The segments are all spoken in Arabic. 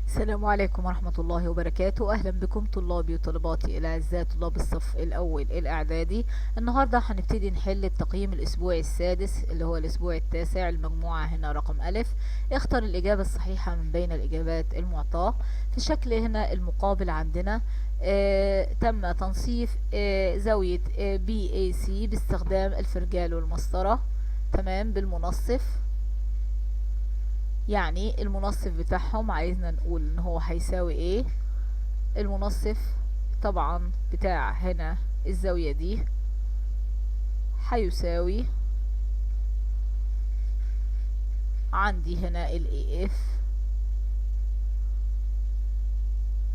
السلام عليكم ورحمة الله وبركاته. أهلا بكم طلابي وطالباتي الأعزاء طلاب الصف الأول الإعدادي. النهاردة هنبتدي نحل التقييم الأسبوعي السادس اللي هو الأسبوع التاسع. المجموعة هنا رقم ألف. اختر الإجابة الصحيحة من بين الإجابات المعطاة. في الشكل هنا المقابل عندنا تم تنصيف زاوية BAC باستخدام الفرجال والمسطرة، تمام، بالمنصف. يعني المنصف بتاعهم عايزنا نقول ان هو هيساوي ايه. المنصف طبعا بتاع هنا الزاوية دي هيساوي عندي هنا ال AF.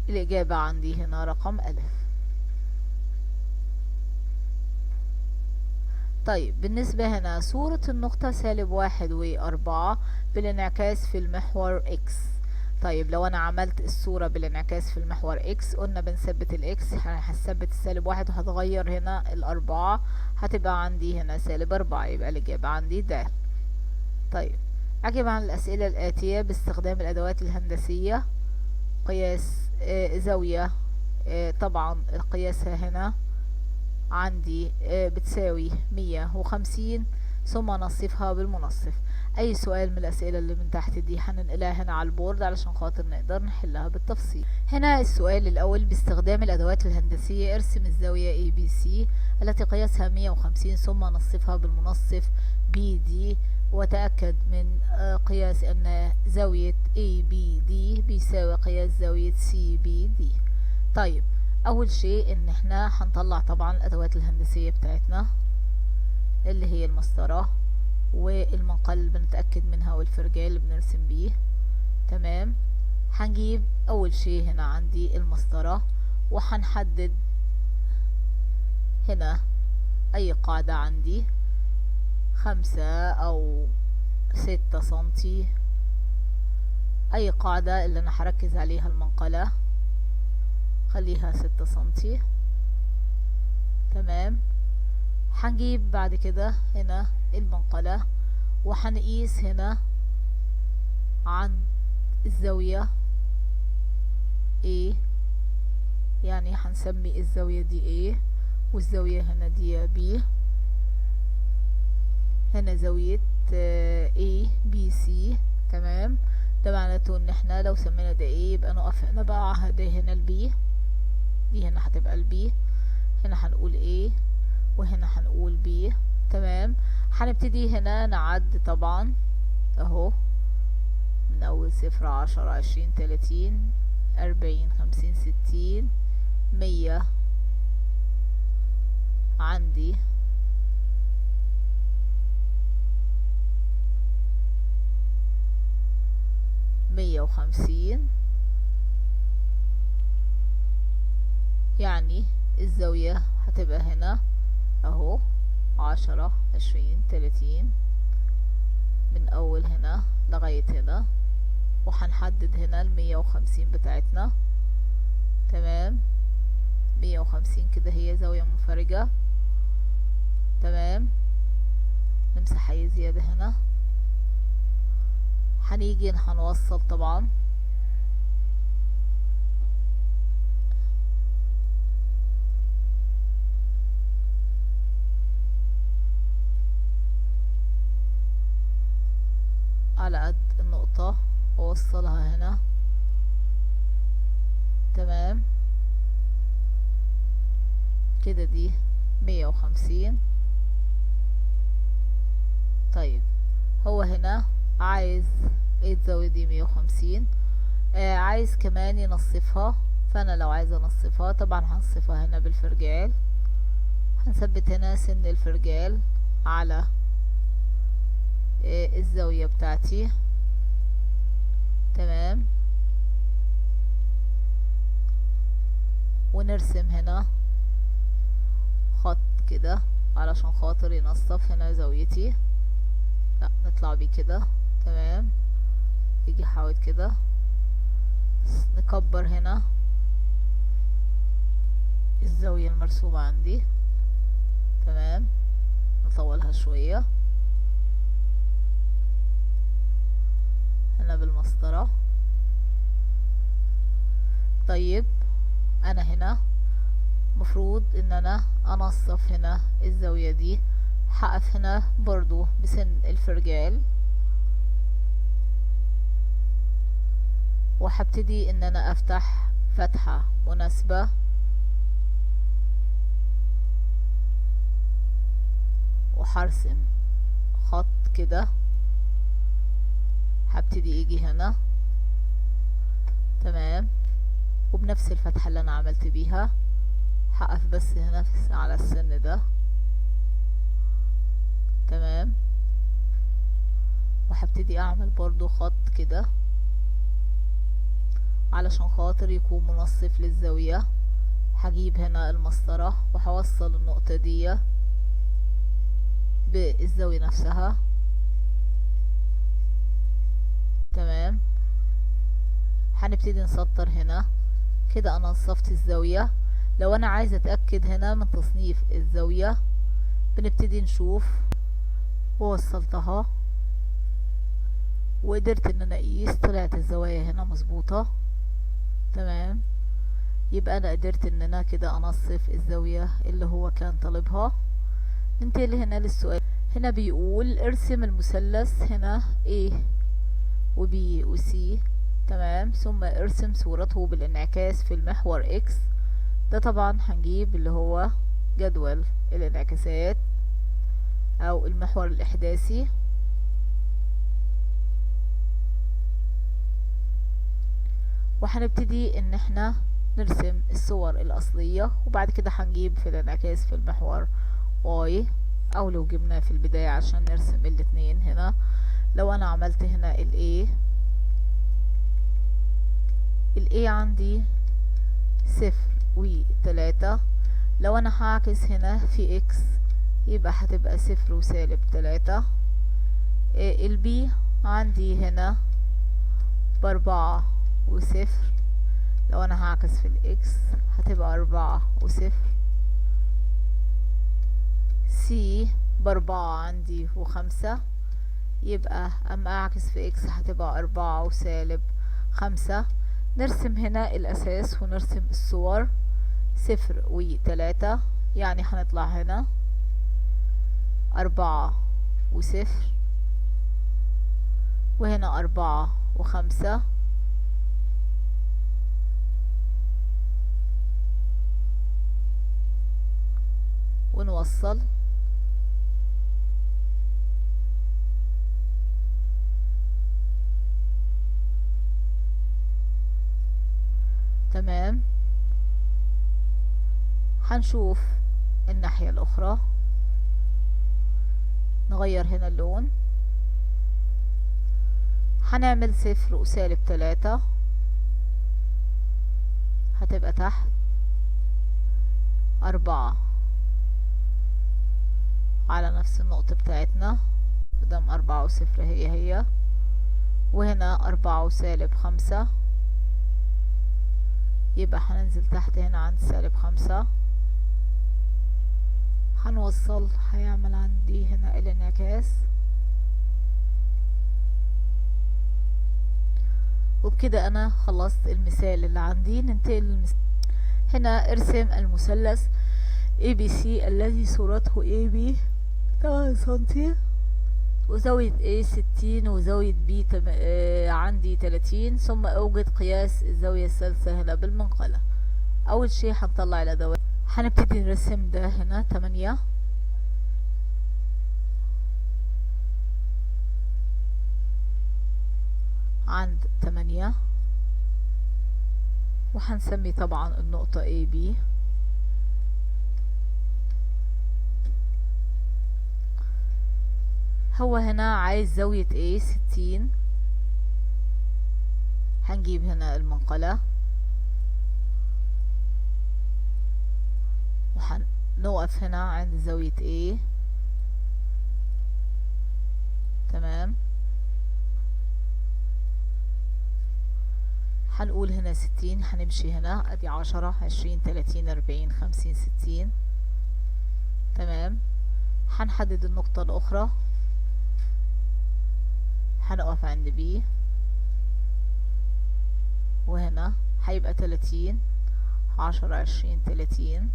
الإجابة عندي هنا رقم ألف. طيب بالنسبة هنا صورة النقطة -1 و4 بالانعكاس في المحور X. طيب لو انا عملت الصورة بالانعكاس في المحور X، قلنا بنثبت الإكس، هثبت -1 وهتغير هنا الأربعة، هتبقى عندي هنا -4، يبقى الإجابة عندي د. طيب أجب عن الأسئلة الآتية باستخدام الأدوات الهندسية. قياس زاوية، طبعا قياسها هنا عندي بتساوي 150، ثم نصفها بالمنصف. اي سؤال من الاسئله اللي من تحت دي هننقلها هنا على البورد علشان خاطر نقدر نحلها بالتفصيل. هنا السؤال الاول: باستخدام الادوات الهندسيه ارسم الزاويه ABC التي قياسها 150 ثم نصفها بالمنصف BD، وتأكد من قياس ان زاوية ABD بيساوي قياس زاوية CBD. طيب اول شيء ان احنا هنطلع طبعا الادوات الهندسية بتاعتنا اللي هي المسطرة والمنقل اللي بنتأكد منها والفرجال اللي بنرسم بيه، تمام. هنجيب اول شيء هنا عندي المسطرة وهنحدد هنا اي قاعدة عندي 5 أو 6 سنتي، اي قاعدة اللي انا هركز عليها المنقلة خليها 6 سنتي، تمام. هنجيب بعد كده هنا المنقلة وهنقيس هنا عن الزاوية A، يعني هنسمي الزاوية دي A والزاوية هنا دي B. هنا زاوية ABC، تمام. ده معناته ان احنا لو سمينا ده A يبقى نقف هنا بقى ده هنا البي، دي هنا هتبقى البي، هنا هنقول A وهنا هنقول B، تمام. هنبتدي هنا نعد طبعا اهو من اول 0 10 20 30 40 50 60 100، عندي 150، يعني الزاوية هتبقى هنا اهو 10 20 30 من اول هنا لغاية هنا، وهنحدد هنا 150 بتاعتنا، تمام. 150 كده هي زاوية منفرجة، تمام. نمسح اي زيادة هنا. هنيجي هنوصل طبعا على قد النقطة ووصلها هنا، تمام. كده دي 150. طيب هو هنا عايز الزاوية دي 150، عايز كمان ينصفها، فانا لو عايزة انصفها طبعا هنصفها هنا بالفرجال. هنثبت هنا سن الفرجال على الزاوية بتاعتي، تمام. ونرسم هنا خط كده علشان خاطر ينصف هنا زاويتي. لا نطلع بيه كده، تمام. يجي حاول كده، نكبر هنا الزاوية المرسومة عندي، تمام. نطولها شوية هنا بالمسطرة، طيب انا هنا مفروض ان انا انصف هنا الزاوية دي. هقف هنا برضو بسن الفرجال، وهبتدي ان انا افتح فتحة مناسبة وهرسم خط كده. هبتدي اجي هنا تمام، وبنفس الفتحة اللي انا عملت بيها هقف بس هنا على السن ده تمام، وهبتدي اعمل برضو خط كده علشان خاطر يكون منصف للزاوية. هجيب هنا المسطرة وهوصل النقطة دي بالزاوية نفسها تمام. هنبتدي نسطر هنا كده. انا نصفت الزاوية. لو انا عايزة اتأكد هنا من تصنيف الزاوية بنبتدي نشوف، ووصلتها وقدرت ان انا اقيس، طلعت الزوايا هنا مظبوطة تمام. يبقى انا قدرت ان انا كده انصف الزاوية اللي هو كان طالبها. ننتقل هنا للسؤال. هنا بيقول ارسم المثلث هنا A و B و C تمام، ثم ارسم صورته بالانعكاس في المحور X. ده طبعا هنجيب اللي هو جدول الانعكاسات او المحور الاحداثي، وهنبتدي ان احنا نرسم الصور الاصلية، وبعد كده هنجيب في الانعكاس في المحور Y، او لو جبناه في البداية عشان نرسم الاتنين هنا. لو انا عملت هنا ال A عندي 0 و3. لو انا هعكس هنا في X يبقى هتبقى 0 و-3. ال B عندي هنا ب4 و0. لو انا هعكس في الإكس هتبقى 4 و0. C ب4 عندي و5، يبقى اما اعكس في X هتبقى 4 و-5. نرسم هنا الاساس ونرسم الصور 0 و3، يعني هنطلع هنا 4 و0 وهنا 4 و5 ونوصل تمام. هنشوف الناحية الأخرى، نغير هنا اللون. هنعمل 0 و-3 هتبقى تحت 4 على نفس النقطة بتاعتنا، قدام 4 و0 هي وهنا 4 و-5، يبقى هننزل تحت هنا عند -5. هنوصل، هيعمل عندي هنا الانعكاس، وبكده انا خلصت المثال اللي عندي. ننتقل هنا ارسم المثلث ABC الذي صورته AB 8 سنتي وزاوية A 60 وزاوية B عندي 30، ثم اوجد قياس الزاوية الثالثة هنا بالمنقلة. اول شيء هنطلع الادوات. هنبتدي نرسم ده هنا 8 عند 8، وهنسمي طبعا النقطة AB. هو هنا عايز زاوية A 60، هنجيب هنا المنقلة وهنوقف هنا عند زاوية A تمام. هنقول هنا 60، هنمشي هنا ادي 10 20 30 40 50 60 تمام. هنحدد النقطة الأخرى، هنقف عند B، وهنا هيبقى 30، 10 20 30.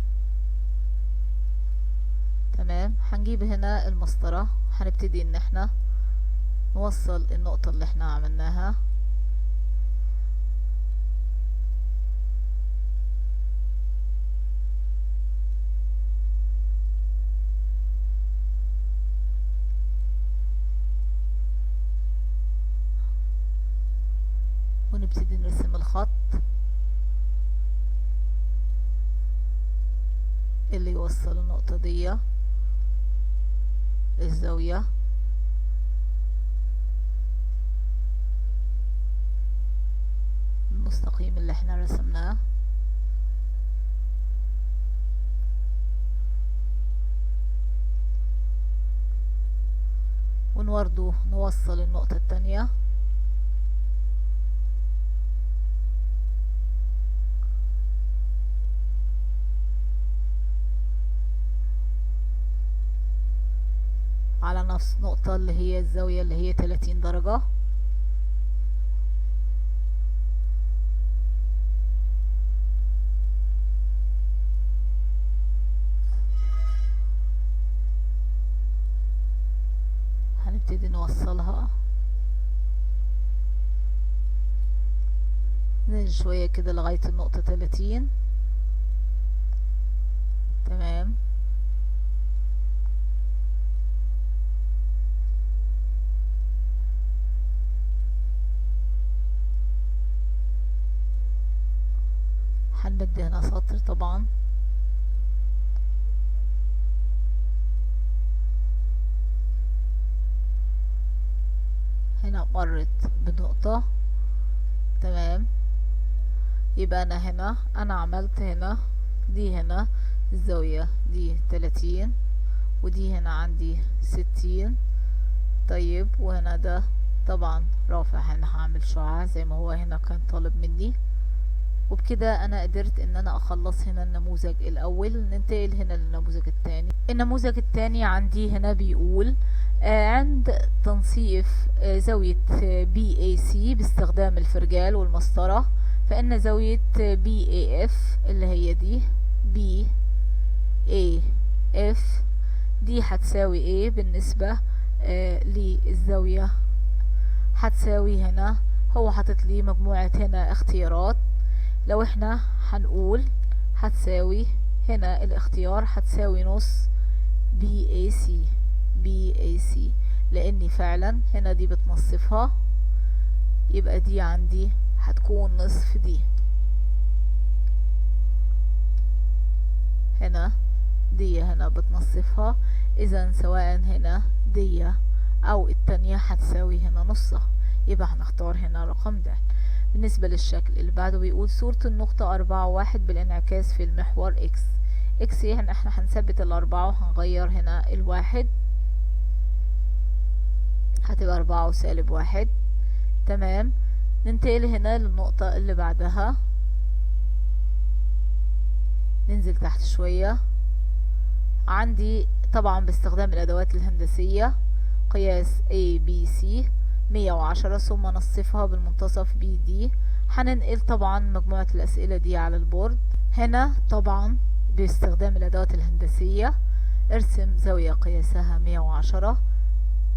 تمام. هنجيب هنا المسطرة، هنبتدي ان احنا نوصل النقطة اللي احنا عملناها ونبتدي نرسم الخط اللي يوصل النقطة دي الزاوية. المستقيم اللي احنا رسمناه ونورده نوصل النقطة التانية على نفس نقطة اللي هي الزاوية اللي هي 30 درجة. هنبتدي نوصلها ننزل شوية كده لغاية النقطة 30. تمام. هنمد هنا سطر طبعا، هنا مرت بنقطة. تمام. يبقى انا عملت هنا دي هنا الزاوية دي 30 ودي هنا عندي 60. طيب وهنا ده طبعا رافع، هنا هعمل شعاع زي ما هو هنا كان طالب مني. وبكده انا قدرت ان انا اخلص هنا النموذج الاول. ننتقل هنا للنموذج الثاني. النموذج الثاني عندي هنا بيقول عند تنصيف زاوية BAC باستخدام الفرجال والمسطرة، فإن زاوية BAF اللي هي دي BAF دي هتساوي ايه بالنسبة للزاوية؟ هتساوي هنا هو حاطط لي مجموعة هنا اختيارات. لو احنا هنقول هتساوي هنا الاختيار هتساوي نص BAC لاني فعلا هنا دي بتنصفها، يبقى دي عندي هتكون نصف دي. هنا دي هنا بتنصفها، اذا سواء هنا دي او التانية هتساوي هنا نصها، يبقى هنختار هنا رقم ده. بالنسبة للشكل اللي بعده بيقول صورة النقطة 4 و1 بالانعكاس في المحور X يعني احنا هنثبت ال4 وهنغير هنا ال1 هتبقى 4 و-1. تمام. ننتقل هنا للنقطة اللي بعدها، ننزل تحت شوية. عندي طبعا باستخدام الأدوات الهندسية قياس ABC 110 ثم نصفها بالمنتصف BD. هننقل طبعا مجموعة الأسئلة دي على البورد. هنا طبعا باستخدام الأدوات الهندسية ارسم زاوية قياسها 110.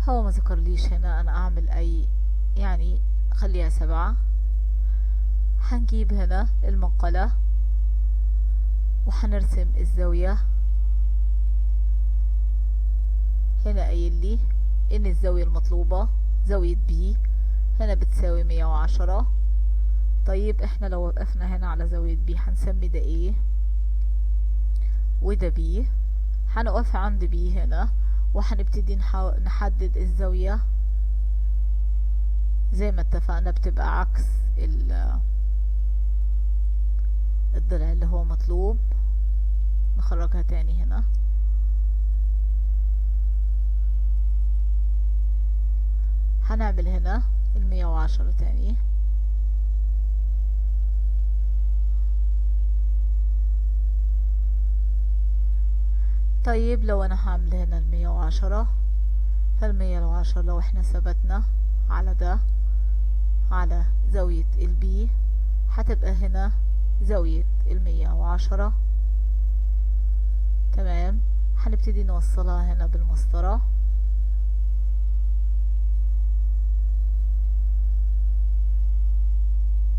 هو ما ذكرليش هنا أنا أعمل أي، يعني خليها 7. هنجيب هنا المنقلة وهنرسم الزاوية. هنا قايل لي ان الزاوية المطلوبة زاوية B هنا بتساوي 110. طيب احنا لو وقفنا هنا على زاوية B هنسمي ده A وده B. هنقف عند B هنا وهنبتدي نحدد الزاوية زي ما اتفقنا بتبقى عكس الضلع اللي هو مطلوب. نخرجها تاني هنا. هنعمل هنا 110 تاني. طيب لو انا هعمل هنا 110 فال110 لو احنا ثبتنا على ده على زاوية البي هتبقى هنا زاوية 110. تمام. هنبتدي نوصلها هنا بالمسطرة،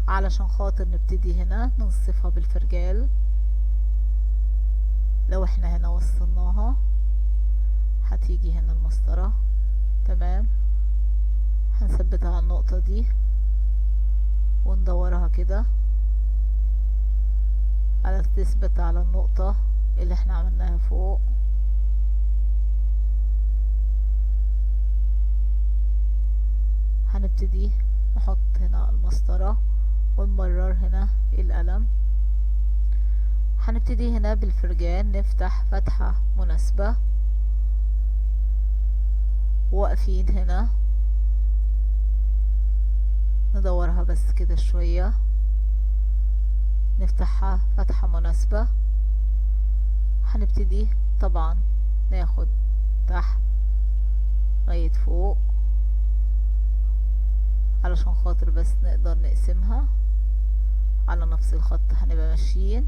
علشان خاطر نبتدي هنا ننصفها بالفرجال. لو احنا هنا وصلناها هتيجي هنا المسطرة. تمام. هنثبتها على النقطة دي وندورها كده على تثبت على النقطة اللي احنا عملناها فوق. هنبتدي نحط هنا المسطرة ونمرر هنا القلم. هنبتدي هنا بالفرجان نفتح فتحة مناسبة، واقفين هنا ندورها بس كده شوية، نفتحها فتحة مناسبة. هنبتدي طبعا ناخد تحت لغاية فوق علشان خاطر بس نقدر نقسمها على نفس الخط. هنبقى ماشيين،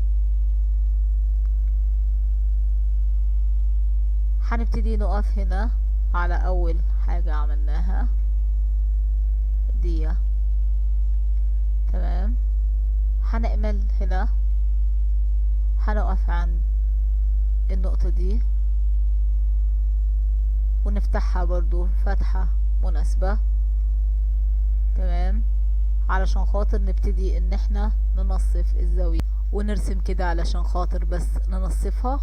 هنبتدي نقف هنا على اول حاجة عملناها دي. تمام. هنعمل هنا هنقف عند النقطة دي ونفتحها برضو فتحة مناسبة. تمام. علشان خاطر نبتدي ان احنا ننصف الزاوية ونرسم كده علشان خاطر بس ننصفها،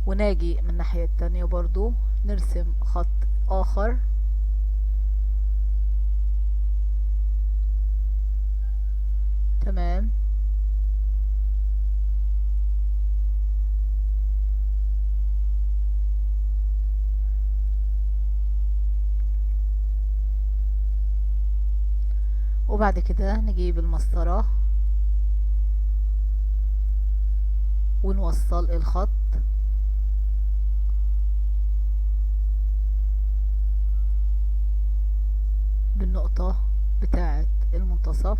وناجي من الناحية التانية برضو نرسم خط اخر. تمام. وبعد كده نجيب المسطرة ونوصل الخط بالنقطة بتاعة المنتصف.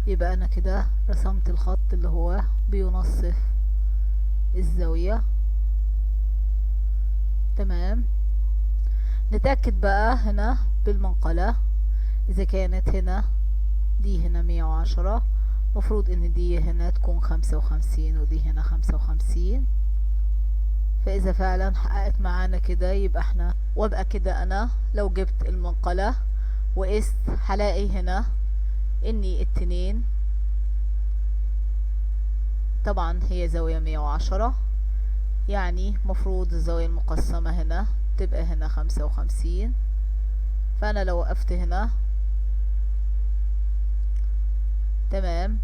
يبقى انا كده رسمت الخط اللي هو بينصف الزاوية. تمام. نتأكد بقى هنا بالمنقلة اذا كانت هنا دي هنا 110، مفروض ان دي هنا تكون 55 ودي هنا 55. فاذا فعلا حققت معانا كده يبقى احنا، وابقى كده انا لو جبت المنقلة وقست هلاقي هنا اني التنين طبعا هي زاوية 110، يعني مفروض الزاوية المقسمة هنا تبقى هنا 55. فانا لو وقفت هنا تمام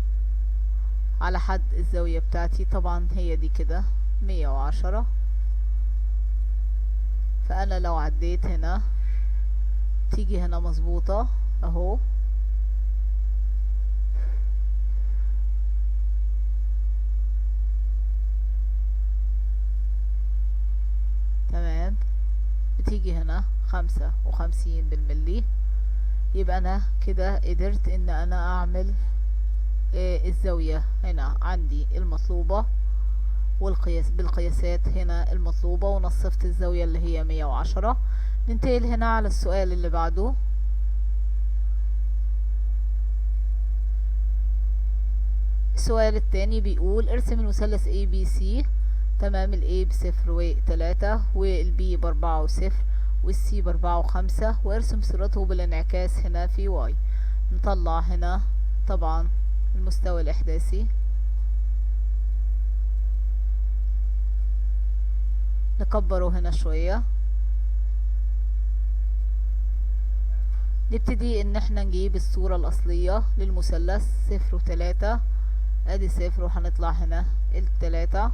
على حد الزاوية بتاعتي، طبعا هي دي كده 110. فانا لو عديت هنا تيجي هنا مظبوطة اهو. تمام. بتيجي هنا 55 بالملي. يبقى انا كده قدرت ان انا اعمل الزاوية هنا عندي المطلوبة والقياس بالقياسات هنا المطلوبة، ونصفت الزاوية اللي هي 110. ننتقل هنا على السؤال اللي بعده. السؤال التاني بيقول ارسم المثلث ABC. تمام. ال A ب0 و3 وال B ب4 و0 وال C ب4 و5، وارسم صورته بالانعكاس هنا في Y. نطلع هنا طبعا المستوى الإحداثي، نكبره هنا شوية. نبتدي ان احنا نجيب الصورة الأصلية للمثلث 0 و3. ادي 0 وهنطلع هنا ال3،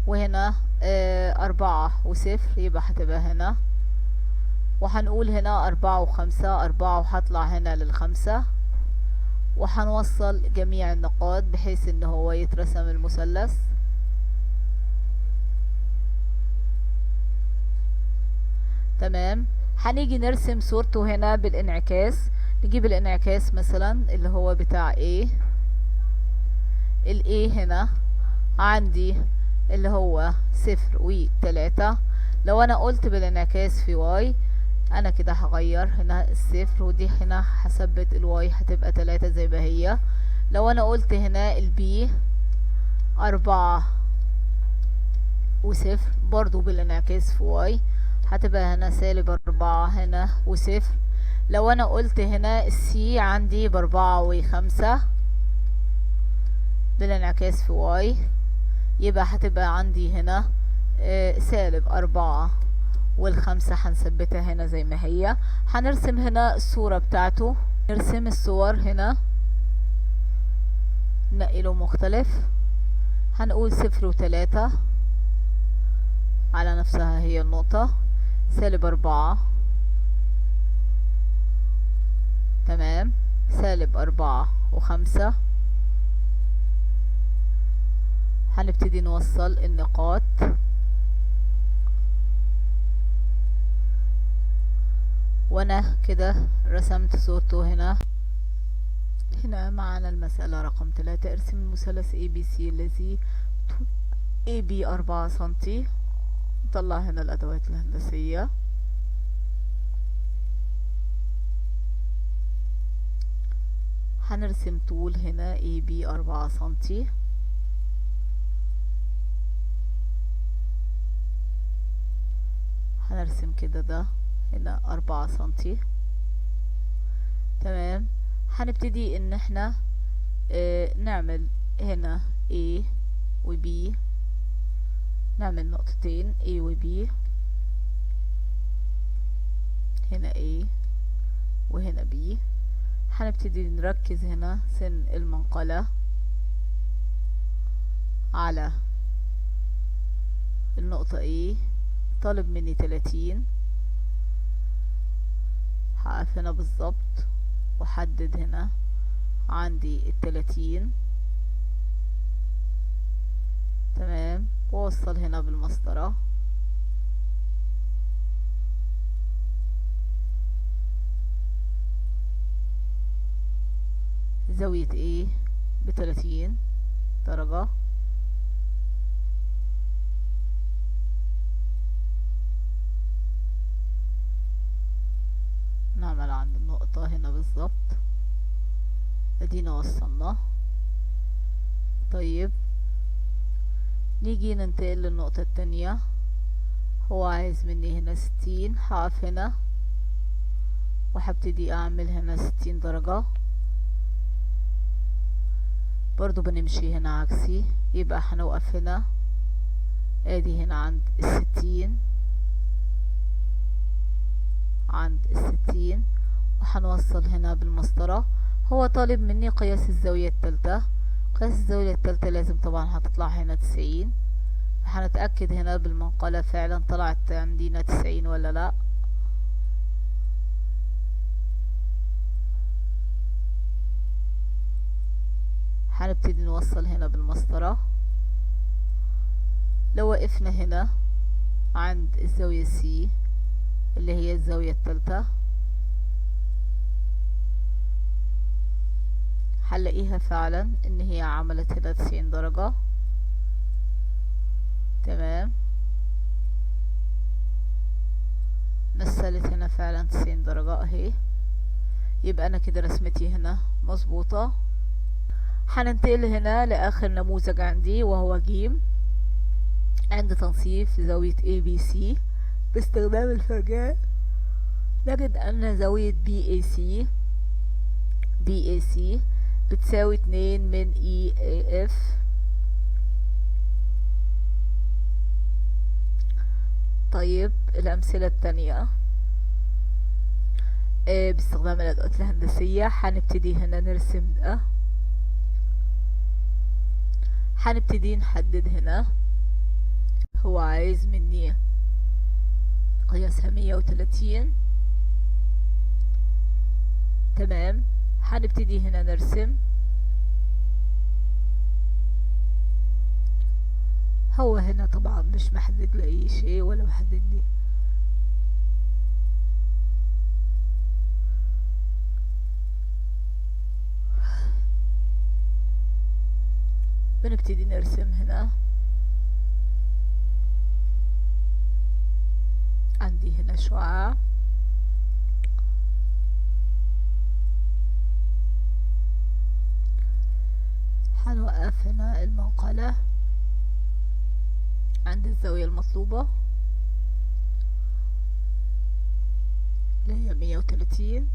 وهنا 4 و0 يبقى هتبقى هنا، وهنقول هنا 4 و5 4 وهطلع هنا لل5، وهنوصل جميع النقاط بحيث ان هو يترسم المثلث. تمام. هنيجي نرسم صورته هنا بالانعكاس. نجيب الانعكاس مثلا اللي هو بتاع A. ال A هنا عندي اللي هو 0 و3. لو انا قلت بالانعكاس في Y، انا كده هغير هنا ال0 ودي هنا هثبت الواي هتبقى 3 زي ما هي. لو انا قلت هنا البي 4 و0 برضو بالانعكاس في واي هتبقى هنا -4 هنا و0. لو انا قلت هنا السي عندي ب4 و5 بالانعكاس في واي، يبقى هتبقى عندي هنا -4 والخمسة هنثبتها هنا زي ما هي. هنرسم هنا الصورة بتاعته. نرسم الصور هنا، نقله مختلف. هنقول 0 و3 على نفسها هي النقطة، -4 تمام، -4 و5. هنبتدي نوصل النقاط. وانا كده رسمت صورته هنا. هنا معنا المسألة رقم 3. ارسم المثلث ABC الذي AB 4 سنتي. نطلع هنا الأدوات الهندسية. هنرسم طول هنا AB 4 سنتي. هنرسم كده ده هنا 4 سنتي تمام. هنبتدي ان احنا نعمل هنا A و B، نعمل نقطتين A و B، هنا A وهنا B. هنبتدي نركز هنا سن المنقلة على النقطة A. طالب مني 30. هقف هنا بالظبط وحدد هنا عندي ال30 تمام، ووصل هنا بالمسطرة. زاوية A ب30 درجة. نعمل عند النقطة هنا بالظبط. ادينا وصلنا. طيب نيجي ننتقل للنقطة التانية. هو عايز مني هنا 60. هقف هنا وهبتدي اعمل هنا 60 درجة. برضو بنمشي هنا عكسي، يبقى هنوقف هنا ادي هنا عند ال60، عند ال60 وهنوصل هنا بالمسطرة. هو طالب مني قياس الزاوية التالتة. قياس الزاوية التالتة لازم طبعا هتطلع هنا 90. هنتأكد هنا بالمنقلة فعلا طلعت عندنا 90 ولا لا. هنبتدي نوصل هنا بالمسطرة. لو وقفنا هنا عند الزاوية C اللي هي الزاوية التالتة هنلاقيها فعلا ان هي عملت هنا 90 درجة تمام. مثلت هنا فعلا 90 درجة اهي. يبقى انا كده رسمتي هنا مظبوطة. هننتقل هنا لاخر نموذج عندي وهو جيم. عند تنصيف زاوية ABC باستخدام الفرجاء نجد ان زاوية BAC بتساوي 2 من EAF. طيب الأمثلة التانية باستخدام الأدوات الهندسية. هنبتدي هنا نرسم ده. هنبتدي نحدد هنا. هو عايز مني قياسها 130 تمام. هنبتدي هنا نرسم. هو هنا طبعا مش محدد لي اي شيء ولا محدد لي بنبتدي نرسم هنا. عندي هنا شعاع، هنوقف هنا المنقلة عند الزاوية المطلوبة اللي هي 130.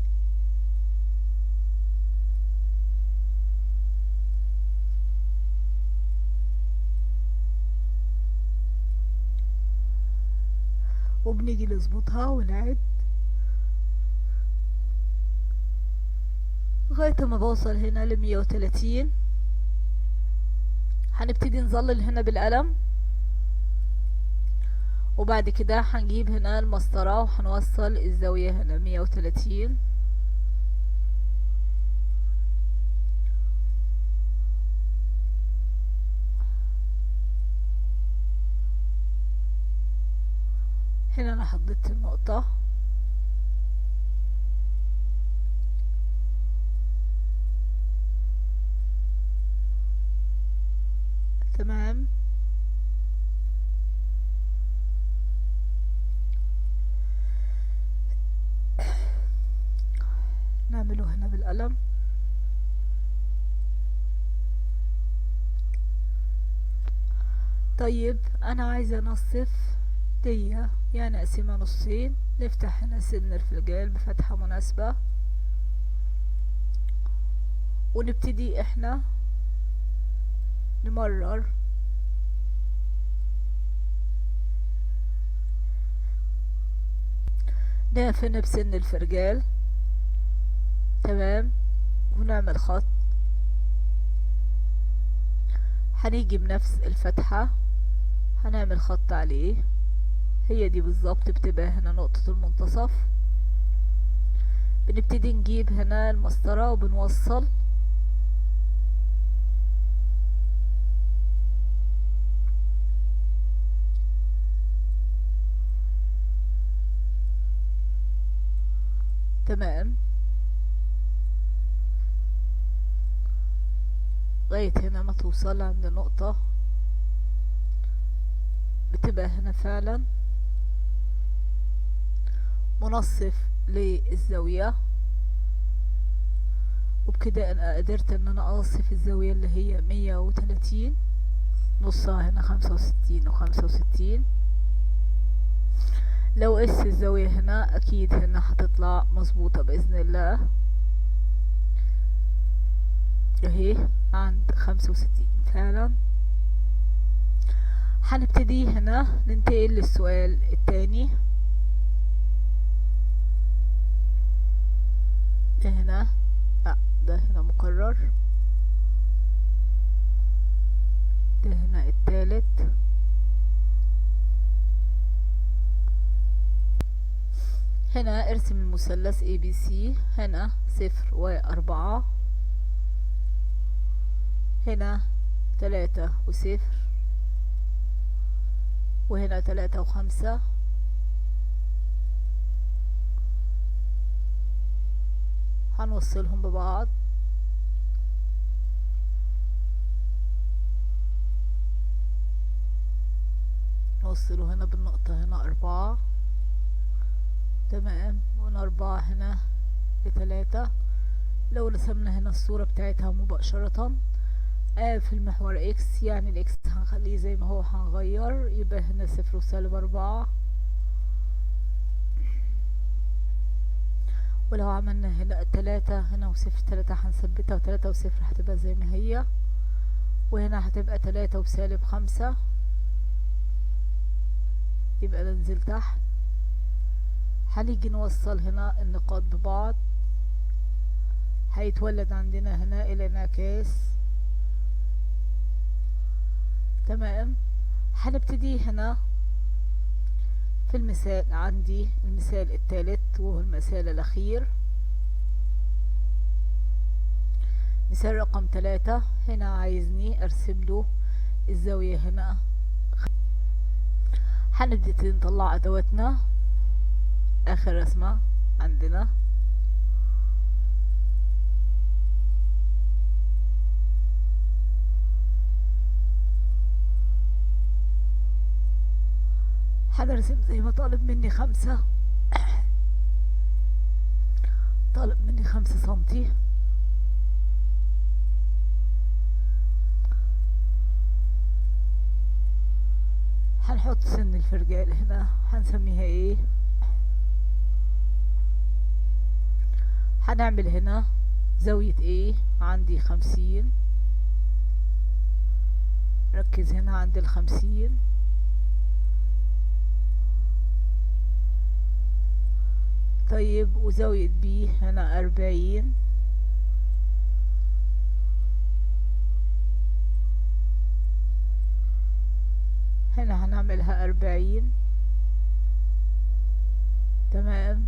وبنيجي نظبطها ونعد لغاية ما بوصل هنا ل130. هنبتدي نظلل هنا بالقلم، وبعد كده هنجيب هنا المسطرة وهنوصل الزاوية هنا 130. هنا انا حطيت النقطة، تمام. نعمله هنا بالقلم. طيب انا عايزة انصف دي، يعني اقسمها نصين. نفتح هنا سن الفلجال بفتحة مناسبة، ونبتدي احنا نمرر نقفنا بسن الفرجال، تمام، ونعمل خط. هنيجي بنفس الفتحة هنعمل خط عليه، هي دي بالظبط بتبقى هنا نقطة المنتصف. بنبتدي نجيب هنا المسطرة وبنوصل تمام لغاية هنا ما توصل عند نقطة بتبقى هنا فعلا منصف للزاوية. وبكده انا قدرت ان انا انصف الزاوية اللي هي 130، نصها هنا 65 و65. لو قس الزاوية هنا اكيد هنا هتطلع مظبوطة باذن الله، اهي عند 65 فعلا. هنبتدي هنا ننتقل للسؤال التاني. ده هنا لا، ده هنا مكرر. ده هنا التالت. هنا ارسم المثلث ABC. هنا 0 و4، هنا 3 و0، وهنا 3 و5. هنوصلهم ببعض. نوصله هنا بالنقطة هنا 4، تمام، وهنا 4 هنا ل3. لو رسمنا هنا الصورة بتاعتها مباشرة في المحور اكس، يعني الاكس هنخليه زي ما هو، هنغير يبقى هنا 0 و-4. ولو عملنا هنا 3 هنا و0، 3 هنثبتها، و3 و0 هتبقى زي ما هي، وهنا هتبقى 3 و-5. يبقى ننزل تحت. هنيجي نوصل هنا النقاط ببعض، هيتولد عندنا هنا الانعكاس، تمام. هنبتدي هنا في المثال، عندي المثال الثالث وهو المثال الاخير، مثال رقم 3. هنا عايزني ارسم له الزاوية هنا. هنبتدي نطلع ادواتنا. اخر رسمة عندنا هنرسم زي ما طالب مني 5، طالب مني 5 سنتي. هنحط سن الفرجال هنا، هنسميها ايه؟ هنعمل هنا زاوية ايه؟ عندي 50، ركز هنا عند ال50. طيب وزاوية بي هنا 40. هنا هنعملها 40. تمام.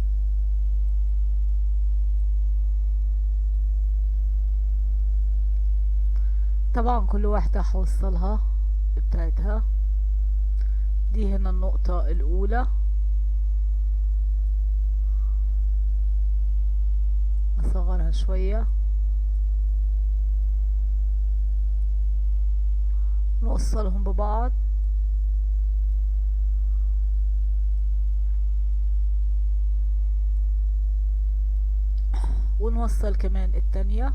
طبعا كل واحدة هوصلها بتاعتها. دي هنا النقطة الأولى، أصغرها شوية، نوصلهم ببعض. ونوصل كمان التانية.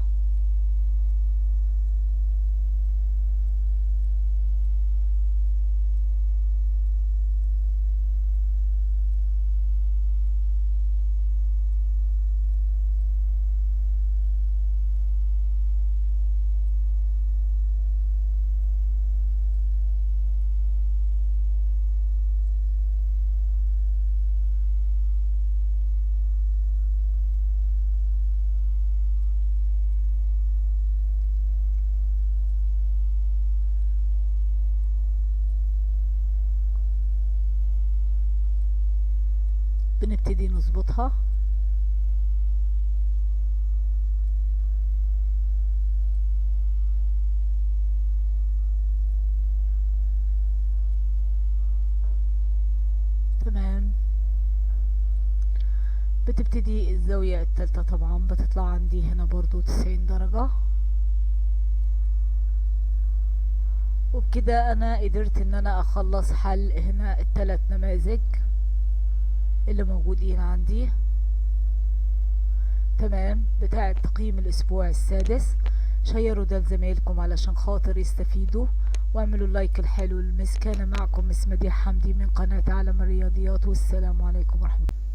بنبتدي نظبطها. تمام. بتبتدي الزاوية التالتة طبعا بتطلع عندي هنا برضو 90 درجة. وبكده انا قدرت ان انا اخلص حل هنا ال3 نماذج اللي موجودين عندي. تمام. بتاع تقييم الاسبوع السادس. شيروا ده لزمايلكم علشان خاطر يستفيدوا، واعملوا اللايك الحلو للمس. كان معكم مس مديح حمدي من قناة عالم الرياضيات، والسلام عليكم ورحمة الله.